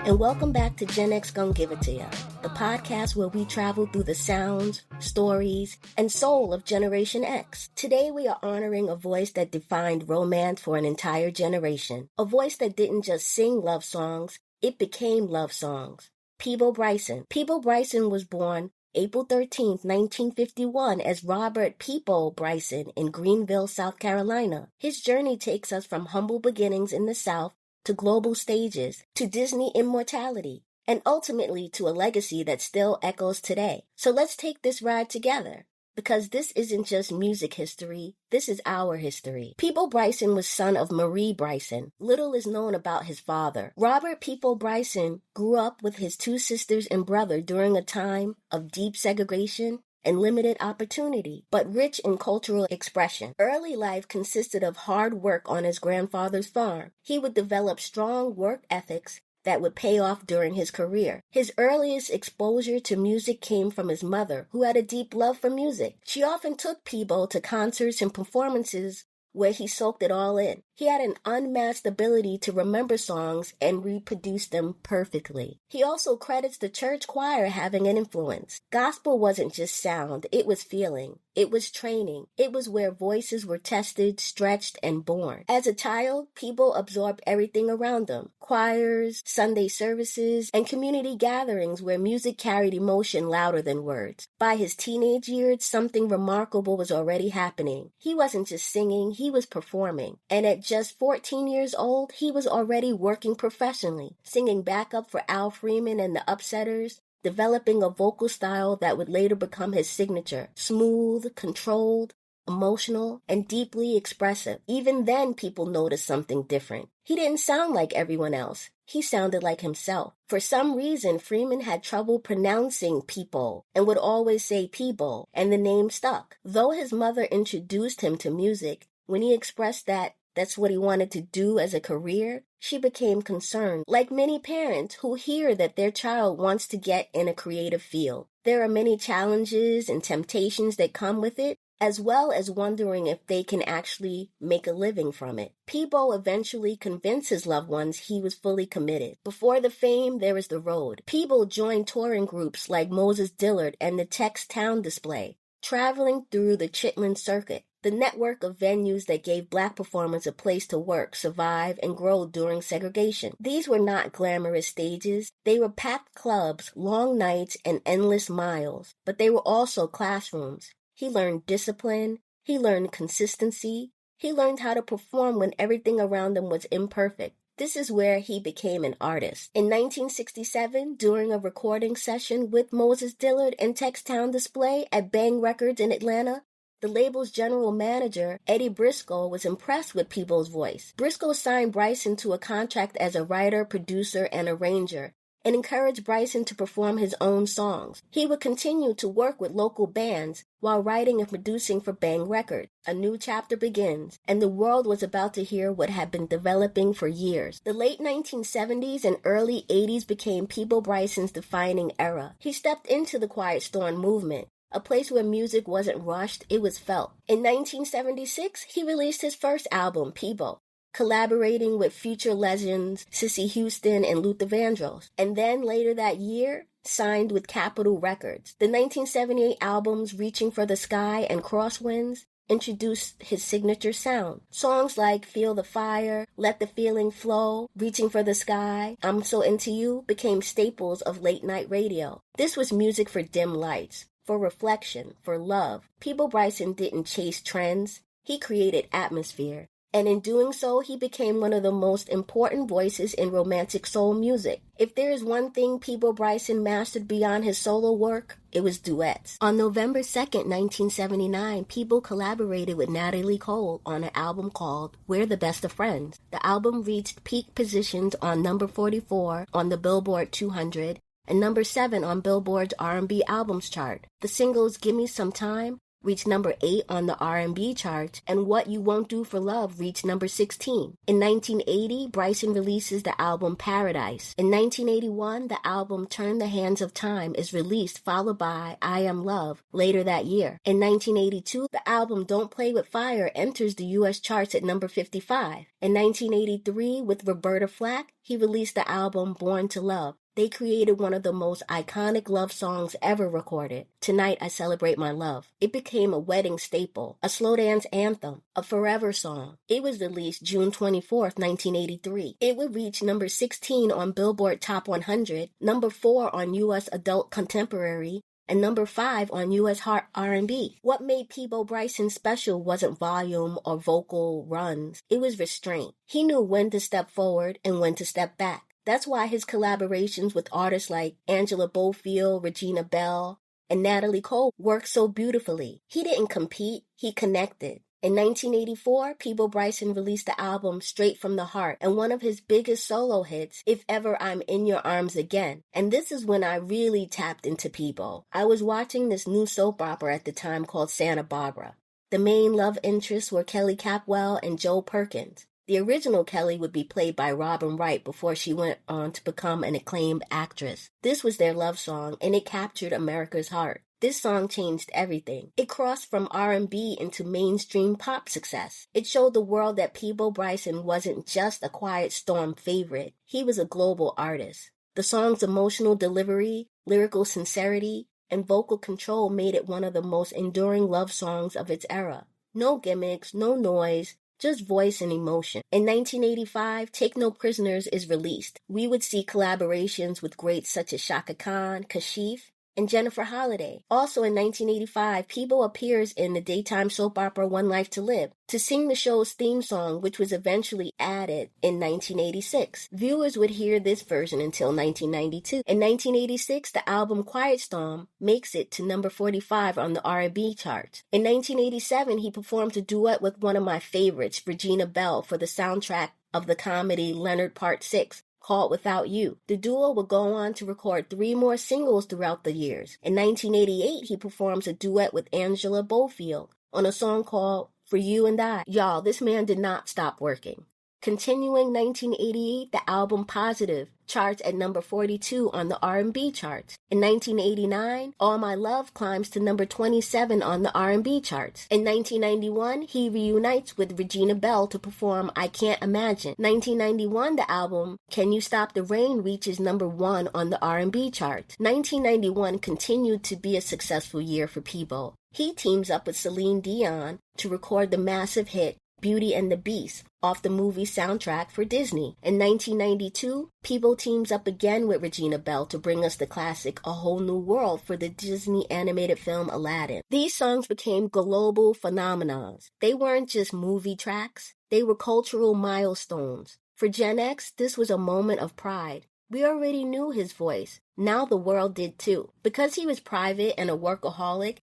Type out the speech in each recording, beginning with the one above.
and welcome back to Gen X Gon' Give It To Ya, the podcast where we travel through the sounds, stories, and soul of Generation X. Today we are honoring a voice that defined romance for an entire generation, a voice that didn't just sing love songs, it became love songs. Peabo Bryson. Peabo Bryson was born April 13, 1951, as Robert Peabo Bryson in Greenville, South Carolina. His journey takes us from humble beginnings in the South to global stages, to Disney immortality, and ultimately to a legacy that still echoes today. So let's take this ride together, because this isn't just music history, this is our history. Peabo Bryson was son of Marie Bryson. Little is known about his father. Robert Peabo Bryson grew up with his two sisters and brother during a time of deep segregation and limited opportunity, but rich in cultural expression. Early life consisted of hard work on his grandfather's farm. He would develop strong work ethics that would pay off during his career. His earliest exposure to music came from his mother, who had a deep love for music. She often took Peabo to concerts and performances where he soaked it all in. He had an unmatched ability to remember songs and reproduce them perfectly. He also credits the church choir having an influence. Gospel wasn't just sound, it was feeling. It was training. It was where voices were tested, stretched, and born. As a child, Peabo absorbed everything around him. Choirs, Sunday services, and community gatherings where music carried emotion louder than words. By his teenage years, something remarkable was already happening. He wasn't just singing, he was performing. And at just 14 years old, he was already working professionally, singing backup for Al Freeman and the Upsetters, developing a vocal style that would later become his signature: smooth, controlled, emotional, and deeply expressive. Even then, people noticed something different. He didn't sound like everyone else. He sounded like himself. For some reason, Freeman had trouble pronouncing Peabo and would always say Peabo, and the name stuck. Though his mother introduced him to music, when he expressed that that's what he wanted to do as a career, she became concerned. Like many parents who hear that their child wants to get in a creative field, there are many challenges and temptations that come with it, as well as wondering if they can actually make a living from it. Peabo eventually convinced his loved ones he was fully committed. Before the fame, there is the road. Peabo joined touring groups like Moses Dillard and the Tex Town Display, traveling through the Chitlin Circuit, the network of venues that gave Black performers a place to work, survive, and grow during segregation. These were not glamorous stages. They were packed clubs, long nights, and endless miles. But they were also classrooms. He learned discipline. He learned consistency. He learned how to perform when everything around him was imperfect. This is where he became an artist. In 1967, during a recording session with Moses Dillard and Tex Town Display at Bang Records in Atlanta, the label's general manager, Eddie Briscoe, was impressed with Peabo's voice. Briscoe signed Bryson to a contract as a writer, producer, and arranger, and encouraged Bryson to perform his own songs. He would continue to work with local bands while writing and producing for Bang Records. A new chapter begins, and the world was about to hear what had been developing for years. The late 1970s and early 80s became Peabo Bryson's defining era. He stepped into the Quiet Storm movement, a place where music wasn't rushed, it was felt. In 1976, he released his first album, Peabo, collaborating with future legends Cissy Houston and Luther Vandross. And then later that year, signed with Capitol Records. The 1978 albums Reaching for the Sky and Crosswinds introduced his signature sound. Songs like Feel the Fire, Let the Feeling Flow, Reaching for the Sky, I'm So Into You became staples of late-night radio. This was music for dim lights, for reflection, for love. Peabo Bryson didn't chase trends, he created atmosphere. And in doing so, he became one of the most important voices in romantic soul music. If there is one thing Peabo Bryson mastered beyond his solo work, it was duets. On November 2nd, 1979, Peabo collaborated with Natalie Cole on an album called We're the Best of Friends. The album reached peak positions on number 44 on the Billboard 200 and number 7 on Billboard's R&B albums chart. The singles Gimme Some Time, reached number 8 on the R&B charts, and What You Won't Do for Love reached number 16. In 1980, Bryson releases the album Paradise. In 1981, the album Turn the Hands of Time is released, followed by I Am Love later that year. In 1982, the album Don't Play With Fire enters the U.S. charts at number 55. In 1983, with Roberta Flack, he released the album Born to Love. They created one of the most iconic love songs ever recorded, Tonight I Celebrate My Love. It became a wedding staple, a slow dance anthem, a forever song. It was released June 24, 1983. It would reach number 16 on Billboard Top 100, number 4 on U.S. Adult Contemporary, and number 5 on U.S. R&B. What made Peabo Bryson special wasn't volume or vocal runs. It was restraint. He knew when to step forward and when to step back. That's why his collaborations with artists like Angela Bofield, Regina Belle, and Natalie Cole worked so beautifully. He didn't compete, he connected. In 1984, Peabo Bryson released the album Straight from the Heart and one of his biggest solo hits, If Ever I'm in Your Arms Again. And this is when I really tapped into Peabo. I was watching this new soap opera at the time called Santa Barbara. The main love interests were Kelly Capwell and Joe Perkins. The original Kelly would be played by Robin Wright before she went on to become an acclaimed actress. This was their love song, and it captured America's heart. This song changed everything. It crossed from R&B into mainstream pop success. It showed the world that Peabo Bryson wasn't just a Quiet Storm favorite. He was a global artist. The song's emotional delivery, lyrical sincerity, and vocal control made it one of the most enduring love songs of its era. No gimmicks, no noise, just voice and emotion. In 1985, Take No Prisoners is released. We would see collaborations with greats such as Shaka Khan, Kashif, and Jennifer Holliday. Also in 1985, Peabo appears in the daytime soap opera One Life to Live to sing the show's theme song, which was eventually added in 1986. Viewers would hear this version until 1992. In 1986, the album Quiet Storm makes it to number 45 on the R&B charts. In 1987, he performed a duet with one of my favorites, Regina Belle, for the soundtrack of the comedy Leonard Part 6. Called Without You. The duo would go on to record 3 more singles throughout the years. In 1988, he performs a duet with Angela Bofield on a song called For You and I. Y'all, this man did not stop working. Continuing 1988, the album Positive charts at number 42 on the R&B charts. In 1989, All My Love climbs to number 27 on the R&B charts. In 1991, he reunites with Regina Belle to perform I Can't Imagine. 1991, the album Can You Stop the Rain reaches number 1 on the R&B charts. 1991 continued to be a successful year for Peabo. He teams up with Celine Dion to record the massive hit Beauty and the Beast off the movie soundtrack for Disney. In 1992, Peabo teams up again with Regina Belle to bring us the classic A Whole New World for the Disney animated film Aladdin. These songs became global phenomenons. They weren't just movie tracks, they were cultural milestones. For Gen X, this was a moment of pride. We already knew his voice. Now the world did too. Because he was private and a workaholic,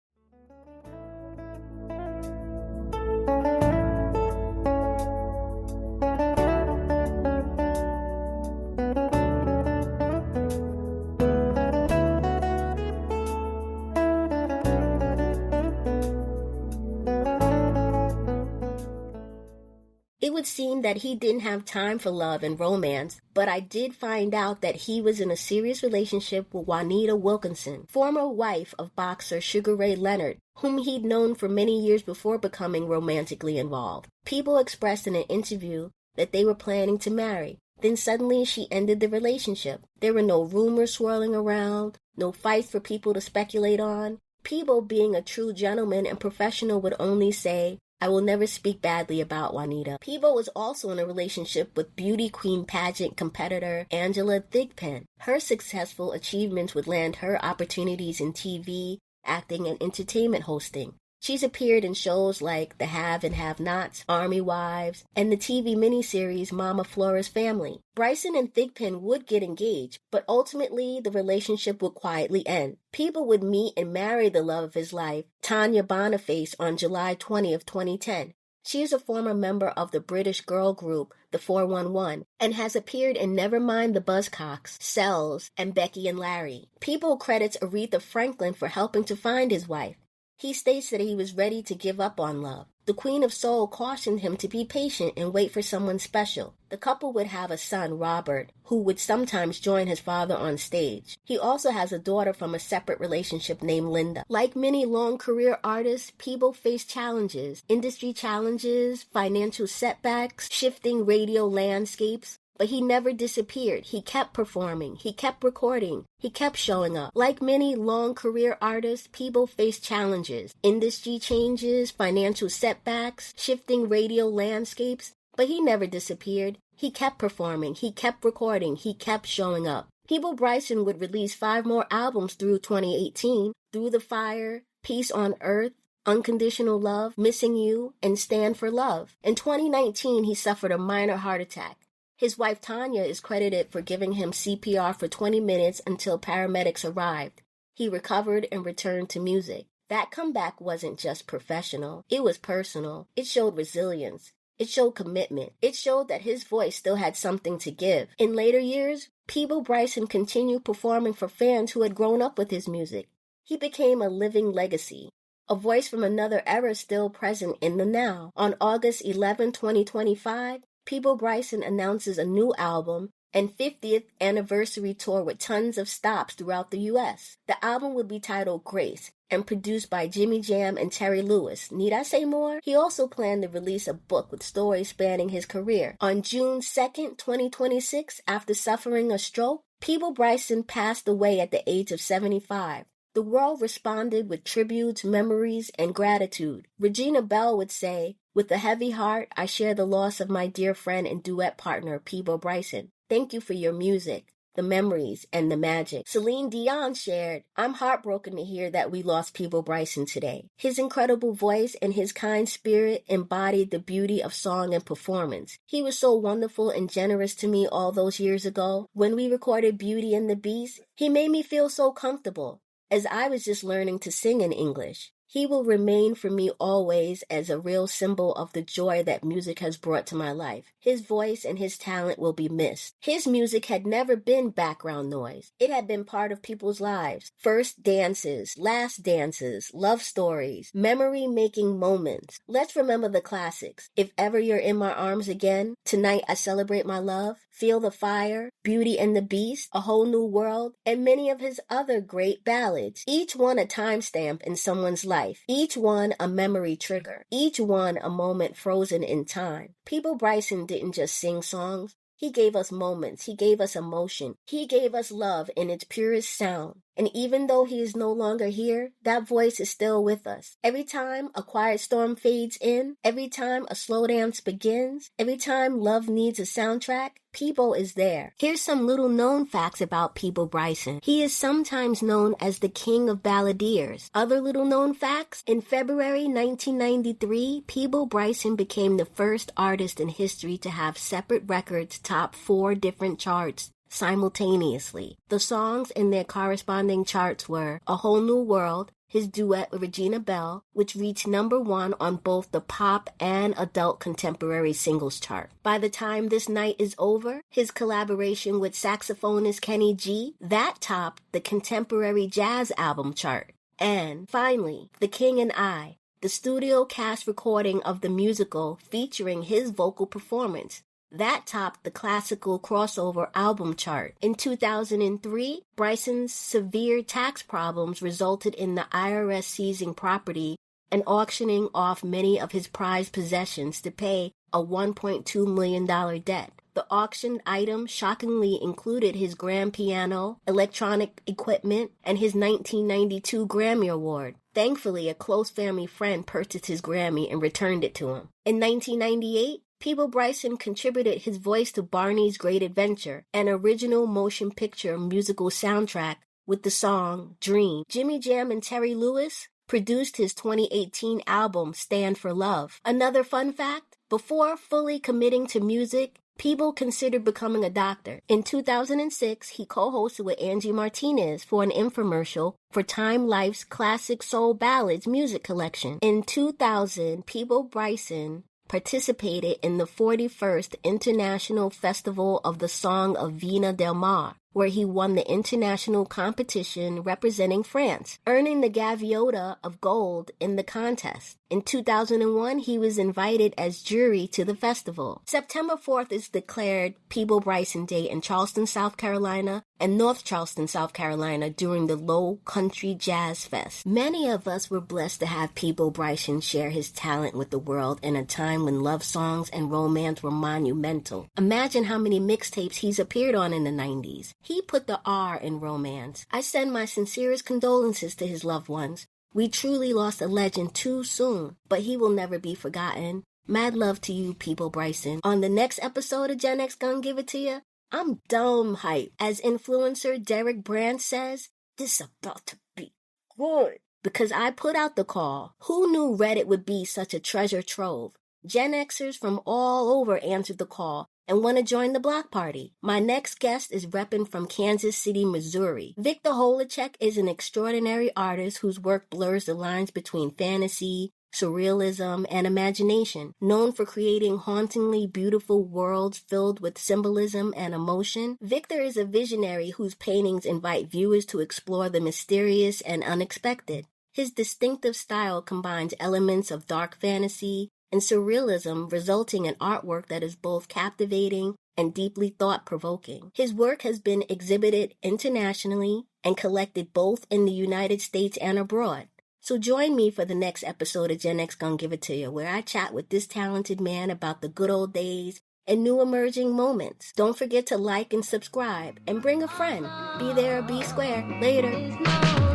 it would seem that he didn't have time for love and romance, but I did find out that he was in a serious relationship with Juanita Wilkinson, former wife of boxer Sugar Ray Leonard, whom he'd known for many years before becoming romantically involved. Peabo expressed in an interview that they were planning to marry. Then suddenly she ended the relationship. There were no rumors swirling around, no fights for people to speculate on. Peabo, being a true gentleman and professional, would only say, I will never speak badly about Juanita. Peabo was also in a relationship with beauty queen pageant competitor Angela Thigpen. Her successful achievements would land her opportunities in TV, acting, and entertainment hosting. She's appeared in shows like The Have and Have-Nots, Army Wives, and the TV miniseries Mama Flora's Family. Bryson and Thigpen would get engaged, but ultimately the relationship would quietly end. Peabo would meet and marry the love of his life, Tanya Boniface, on July 20th, 2010. She is a former member of the British girl group, the 411, and has appeared in Nevermind the Buzzcocks, Cells, and Becky and Larry. Peabo credits Aretha Franklin for helping to find his wife. He states that he was ready to give up on love. The Queen of Soul cautioned him to be patient and wait for someone special. The couple would have a son, Robert, who would sometimes join his father on stage. He also has a daughter from a separate relationship named Linda. Like many long career artists, Peabo faced challenges, industry challenges, financial setbacks, shifting radio landscapes. But he never disappeared. He kept performing. He kept recording. He kept showing up. Like many long career artists, Peabo faced challenges, industry changes, financial setbacks, shifting radio landscapes. But he never disappeared. He kept performing. He kept recording. He kept showing up. Peabo Bryson would release 5 more albums through 2018, Through the Fire, Peace on Earth, Unconditional Love, Missing You, and Stand for Love. In 2019, he suffered a minor heart attack. His wife Tanya is credited for giving him CPR for 20 minutes until paramedics arrived. He recovered and returned to music. That comeback wasn't just professional. It was personal. It showed resilience. It showed commitment. It showed that his voice still had something to give. In later years, Peabo Bryson continued performing for fans who had grown up with his music. He became a living legacy, a voice from another era still present in the now. On August 11, 2025, Peabo Bryson announces a new album and 50th anniversary tour with tons of stops throughout the U.S. The album will be titled Grace and produced by Jimmy Jam and Terry Lewis. Need I say more? He also planned to release a book with stories spanning his career. On June 2nd, 2026, after suffering a stroke, Peabo Bryson passed away at the age of 75. The world responded with tributes, memories, and gratitude. Regina Belle would say, "With a heavy heart, I share the loss of my dear friend and duet partner, Peabo Bryson. Thank you for your music, the memories, and the magic." Celine Dion shared, "I'm heartbroken to hear that we lost Peabo Bryson today. His incredible voice and his kind spirit embodied the beauty of song and performance. He was so wonderful and generous to me all those years ago. When we recorded Beauty and the Beast, he made me feel so comfortable, as I was just learning to sing in English. He will remain for me always as a real symbol of the joy that music has brought to my life. His voice and his talent will be missed." His music had never been background noise. It had been part of people's lives. First dances, last dances, love stories, memory-making moments. Let's remember the classics. If Ever You're in My Arms Again, Tonight I Celebrate My Love, Feel the Fire, Beauty and the Beast, A Whole New World, and many of his other great ballads. Each one a timestamp in someone's life. Each one a memory trigger. Each one a moment frozen in time. Peabo Bryson didn't just sing songs. He gave us moments. He gave us emotion. He gave us love in its purest sound. And even though he is no longer here, that voice is still with us. Every time a quiet storm fades in, every time a slow dance begins, every time love needs a soundtrack, Peabo is there. Here's some little known facts about Peabo Bryson. He is sometimes known as the king of balladeers. Other little known facts: in February 1993, Peabo Bryson became the first artist in history to have separate records top 4 different charts simultaneously. The songs in their corresponding charts were A Whole New World, his duet with Regina Belle, which reached #1 on both the pop and adult contemporary singles chart. By the Time This Night Is Over, his collaboration with saxophonist Kenny G, that topped the contemporary jazz album chart. And finally, The King and I, the studio cast recording of the musical featuring his vocal performance. That topped the classical crossover album chart. In 2003, Bryson's severe tax problems resulted in the IRS seizing property and auctioning off many of his prized possessions to pay a $1.2 million debt. The auctioned items shockingly included his grand piano, electronic equipment, and his 1992 Grammy Award. Thankfully, a close family friend purchased his Grammy and returned it to him. In 1998, Peabo Bryson contributed his voice to Barney's Great Adventure, an original motion picture musical soundtrack with the song Dream. Jimmy Jam and Terry Lewis produced his 2018 album Stand for Love. Another fun fact: before fully committing to music, Peabo considered becoming a doctor. In 2006, he co-hosted with Angie Martinez for an infomercial for Time Life's Classic Soul Ballads music collection. In 2000, Peabo Bryson participated in the 41st International Festival of the Song of Vina del Mar. where he won the international competition representing France, earning the Gaviota of Gold in the contest. In 2001, he was invited as jury to the festival. September 4th is declared Peabo Bryson Day in Charleston, South Carolina, and North Charleston, South Carolina during the Low Country Jazz Fest. Many of us were blessed to have Peabo Bryson share his talent with the world in a time when love songs and romance were monumental. Imagine how many mixtapes he's appeared on in the 90s. He put the R in romance. I send my sincerest condolences to his loved ones. We truly lost a legend too soon, but he will never be forgotten. Mad love to you, Peabo Bryson. On the next episode of Gen X Gon' Give It To Ya, I'm dumb hype. As influencer Derek Brand says, this about to be good. Because I put out the call. Who knew Reddit would be such a treasure trove? Gen Xers from all over answered the call and want to join the block party. My next guest is repping from Kansas City, Missouri. Victor Holacek is an extraordinary artist whose work blurs the lines between fantasy, surrealism, and imagination. Known for creating hauntingly beautiful worlds filled with symbolism and emotion, Victor is a visionary whose paintings invite viewers to explore the mysterious and unexpected. His distinctive style combines elements of dark fantasy and surrealism, resulting in artwork that is both captivating and deeply thought-provoking. His work has been exhibited internationally and collected both in the United States and abroad. So join me for the next episode of Gen X Gon' Give It To Ya, where I chat with this talented man about the good old days and new emerging moments. Don't forget to like and subscribe, and bring a friend. Be there or be square. Later.